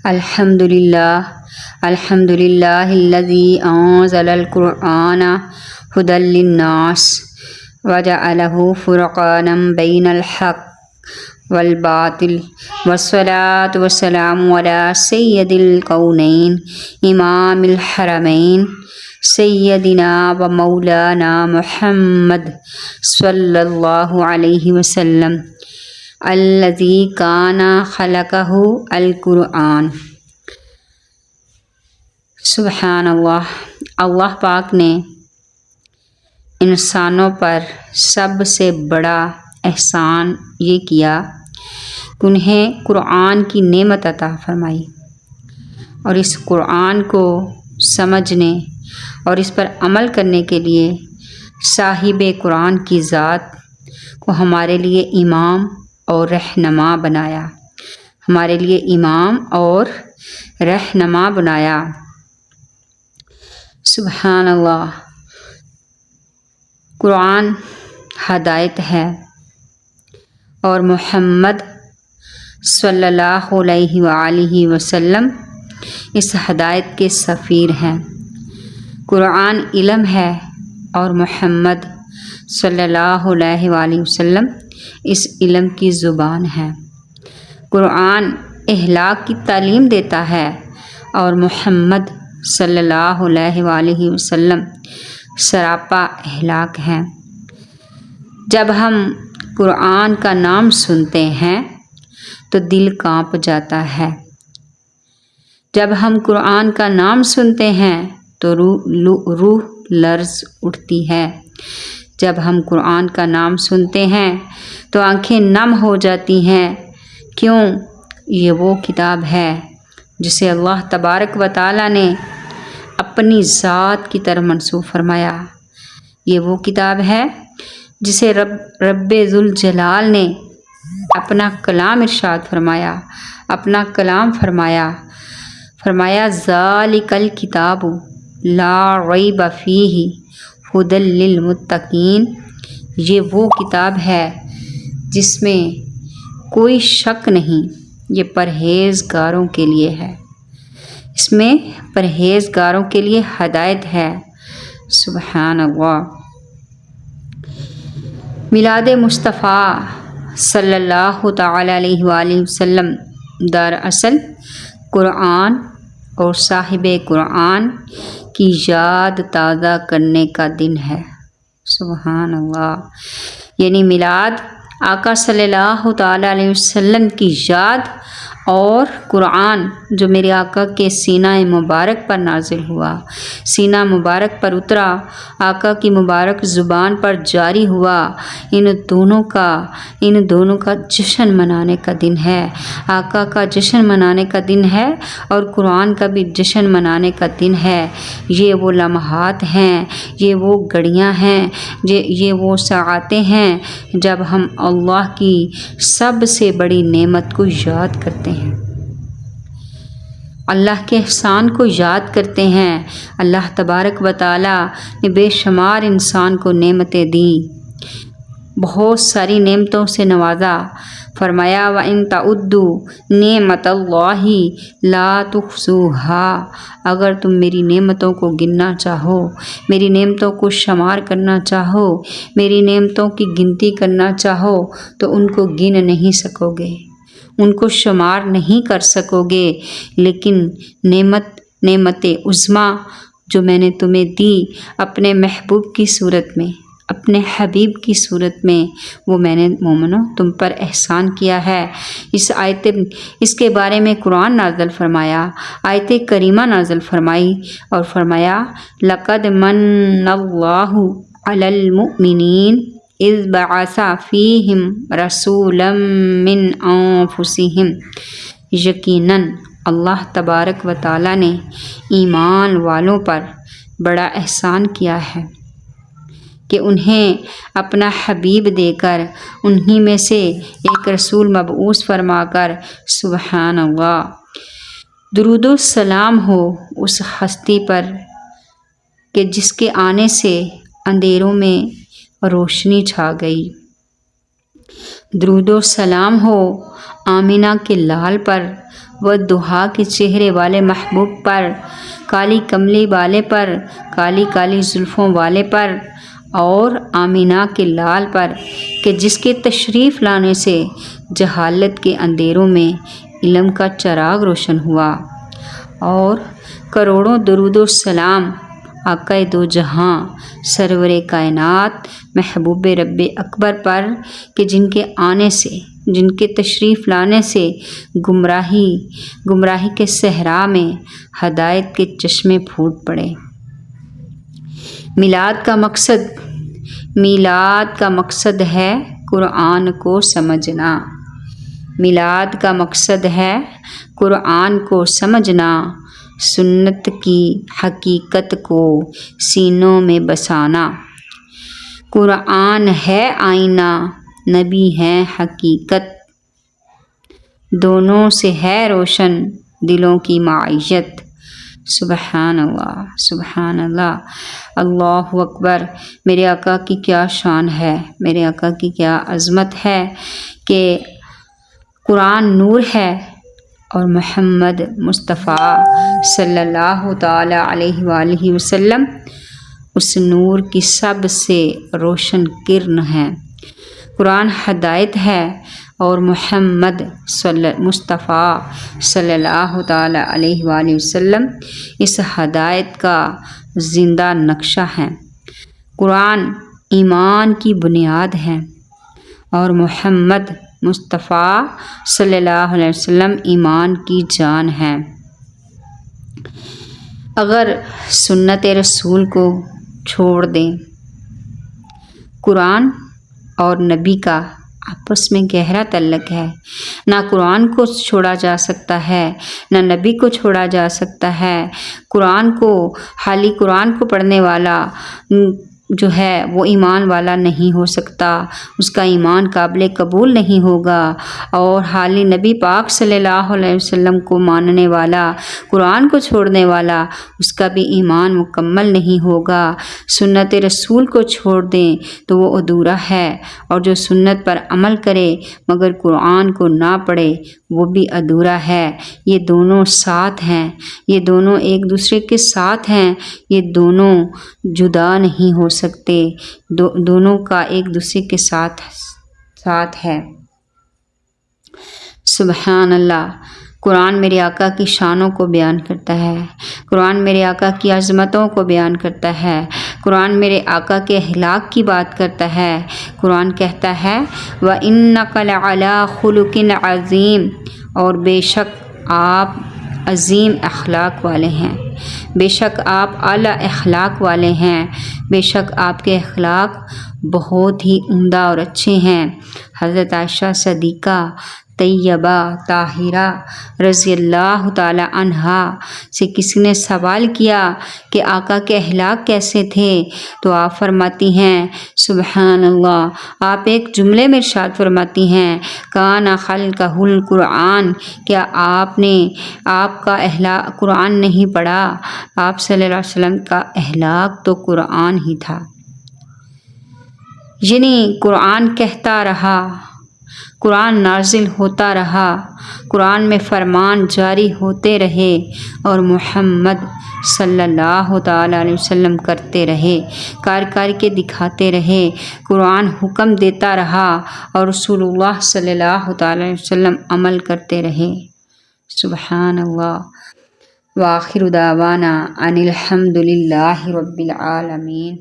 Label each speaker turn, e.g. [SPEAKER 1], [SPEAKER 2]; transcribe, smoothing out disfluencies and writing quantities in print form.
[SPEAKER 1] الحمد للہ الذی انزل القرآن ھدی للناس وجعلہ فرقانا بین الحق والباطل والصلاة والسلام علی سید الکونین امام الحرمین سیدنا و مولانا محمد صلی اللہ علیہ وسلم الذی کان خلقہ القرآن۔ سبحان اللہ، اللہ پاک نے انسانوں پر سب سے بڑا احسان یہ کیا کہ انہیں قرآن کی نعمت عطا فرمائی، اور اس قرآن کو سمجھنے اور اس پر عمل کرنے کے لیے صاحب قرآن کی ذات کو ہمارے لیے امام اور رہنما بنایا، ہمارے لیے امام اور رہنما بنایا۔ سبحان اللہ، قرآن ہدایت ہے اور محمد صلی اللہ علیہ وآلہ وسلم اس ہدایت کے سفیر ہیں۔ قرآن علم ہے اور محمد صلی اللہ علیہ وآلہ وسلم اس علم کی زبان ہے۔ قرآن اخلاق کی تعلیم دیتا ہے اور محمد صلی اللہ علیہ وآلہ وسلم سراپا اخلاق ہیں۔ جب ہم قرآن کا نام سنتے ہیں تو دل کانپ جاتا ہے، جب ہم قرآن کا نام سنتے ہیں تو روح لرز اٹھتی ہے، جب ہم قرآن کا نام سنتے ہیں تو آنکھیں نم ہو جاتی ہیں۔ کیوں؟ یہ وہ کتاب ہے جسے اللہ تبارک و تعالیٰ نے اپنی ذات کی طرف منسوب فرمایا۔ یہ وہ کتاب ہے جسے رب ذوالجلال نے اپنا کلام ارشاد فرمایا، اپنا کلام فرمایا ذالک الکتاب لا ریب فیہ ھدی للمتقین۔ یہ وہ کتاب ہے جس میں کوئی شک نہیں، یہ پرہیزگاروں کے لیے ہے، اس میں پرہیزگاروں کے لیے ہدایت ہے۔ سبحان اللہ۔ میلاد مصطفیٰ صلی اللہ تعالی علیہ وآلہ وسلم دراصل قرآن اور صاحب قرآن کی یاد تازہ کرنے کا دن ہے۔ سبحان اللہ، یعنی میلاد آقا صلی اللہ تعالی علیہ وسلم کی یاد اور قرآن جو میرے آقا کے سینہ مبارک پر نازل ہوا، سینہ مبارک پر اترا، آقا کی مبارک زبان پر جاری ہوا، ان دونوں کا جشن منانے کا دن ہے۔ آقا کا جشن منانے کا دن ہے اور قرآن کا بھی جشن منانے کا دن ہے۔ یہ وہ لمحات ہیں، یہ وہ گھڑیاں ہیں، یہ وہ ساعتیں ہیں جب ہم اللہ کی سب سے بڑی نعمت کو یاد کرتے ہیں، اللہ کے احسان کو یاد کرتے ہیں۔ اللہ تبارک و تعالیٰ نے بے شمار انسان کو نعمتیں دیں، بہت ساری نعمتوں سے نوازا۔ فرمایا وَإِن تَعُدُّوا نِعْمَتَ اللَّهِ لَا تُحْصُوهَا، اگر تم میری نعمتوں کو گننا چاہو، میری نعمتوں کو شمار کرنا چاہو، میری نعمتوں کی گنتی کرنا چاہو تو ان کو گن نہیں سکو گے، ان کو شمار نہیں کر سکو گے۔ لیکن نعمت عظمیٰ جو میں نے تمہیں دی اپنے محبوب کی صورت میں، اپنے حبیب کی صورت میں، وہ میں نے مومنوں تم پر احسان کیا ہے۔ اس کے بارے میں قرآن نازل فرمایا، آیت کریمہ نازل فرمائی اور فرمایا لَقَدْ مَنَّ اللَّهُ عَلَى الْمُؤْمِنِينَ اِذْ بَعَثَ فِيهِمْ رَسُولًا مِّنْ أَنفُسِهِمْ، یقیناً اللہ تبارک و تعالیٰ نے ایمان والوں پر بڑا احسان کیا ہے کہ انہیں اپنا حبیب دے کر انہی میں سے ایک رسول مبعوث فرما کر، سبحان اللہ، درود و سلام ہو اس ہستی پر کہ جس کے آنے سے اندھیروں میں روشنی چھا گئی، درود و سلام ہو آمینہ کے لال پر، و دہا کے چہرے والے محبوب پر، کالی کملی والے پر، کالی کالی زلفوں والے پر، اور آمینہ کے لال پر کہ جس کے تشریف لانے سے جہالت کے اندھیروں میں علم کا چراغ روشن ہوا۔ اور کروڑوں درود و سلام آقا دو جہاں سرور کائنات محبوب رب اکبر پر کہ جن کے آنے سے، جن کے تشریف لانے سے گمراہی کے صحرا میں ہدایت کے چشمے پھوٹ پڑے۔ میلاد کا مقصد ہے قرآن کو سمجھنا۔ میلاد کا مقصد ہے قرآن کو سمجھنا، سنت کی حقیقت کو سینوں میں بسانا۔ قرآن ہے آئینہ، نبی ہے حقیقت، دونوں سے ہے روشن دلوں کی معیشت۔ سبحان اللہ، سبحان اللہ، اللہ اکبر۔ میرے آقا کی کیا شان ہے، میرے آقا کی کیا عظمت ہے کہ قرآن نور ہے اور محمد مصطفیٰ صلی اللہ تعالیٰ علیہ وآلہ وسلم اس نور کی سب سے روشن کرن ہے۔ قرآن ہدایت ہے اور محمد مصطفیٰ صلی اللہ تعالیٰ علیہ وآلہ وسلم اس ہدایت کا زندہ نقشہ ہے۔ قرآن ایمان کی بنیاد ہے اور محمد مصطفیٰ صلی اللہ علیہ وسلم ایمان کی جان ہے۔ اگر سنت رسول کو چھوڑ دیں، قرآن اور نبی کا آپس میں گہرا تعلق ہے۔ نہ قرآن کو چھوڑا جا سکتا ہے، نہ نبی کو چھوڑا جا سکتا ہے۔ خالی قرآن کو پڑھنے والا جو ہے وہ ایمان والا نہیں ہو سکتا، اس کا ایمان قابل قبول نہیں ہوگا، اور حالی نبی پاک صلی اللہ علیہ وسلم کو ماننے والا، قرآن کو چھوڑنے والا، اس کا بھی ایمان مکمل نہیں ہوگا۔ سنت رسول کو چھوڑ دیں تو وہ ادھورا ہے، اور جو سنت پر عمل کرے مگر قرآن کو نہ پڑھے وہ بھی ادھورا ہے۔ یہ دونوں ساتھ ہیں، یہ دونوں ایک دوسرے کے ساتھ ہیں، یہ دونوں جدا نہیں ہو سکتے، دونوں کا ایک دوسرے کے ساتھ ہے۔ سبحان اللہ۔ قرآن میرے آقا کی شانوں کو بیان کرتا ہے، قرآن میرے آقا کی عظمتوں کو بیان کرتا ہے، قرآن میرے آقا کے اخلاق کی بات کرتا ہے۔ قرآن کہتا ہے وَإِنَّكَ لَعَلَىٰ خُلُقٍ عَظِيمٍ، اور بے شک آپ عظیم اخلاق والے ہیں، بے شک آپ اعلیٰ اخلاق والے ہیں، بے شک آپ کے اخلاق بہت ہی عمدہ اور اچھے ہیں۔ حضرت عائشہ صدیقہ طیبہ طاہرہ رضی اللہ تعالی عنہا سے کسی نے سوال کیا کہ آقا کے اخلاق کیسے تھے، تو آپ فرماتی ہیں سبحان اللہ، آپ ایک جملے میں ارشاد فرماتی ہیں کان خلقہ القرآن، کیا آپ کا اخلاق قرآن نہیں پڑھا؟ آپ صلی اللہ علیہ وسلم کا اخلاق تو قرآن ہی تھا، یعنی قرآن کہتا رہا، قرآن نازل ہوتا رہا، قرآن میں فرمان جاری ہوتے رہے، اور محمد صلی اللہ تعالیٰ علیہ وسلم کرتے رہے، کر کے دکھاتے رہے، قرآن حکم دیتا رہا، اور رسول اللہ صلی اللہ تعالیٰ علیہ وسلم عمل کرتے رہے۔ سبحان اللہ۔ وآخر دعوانا ان الحمد للہ رب العالمین۔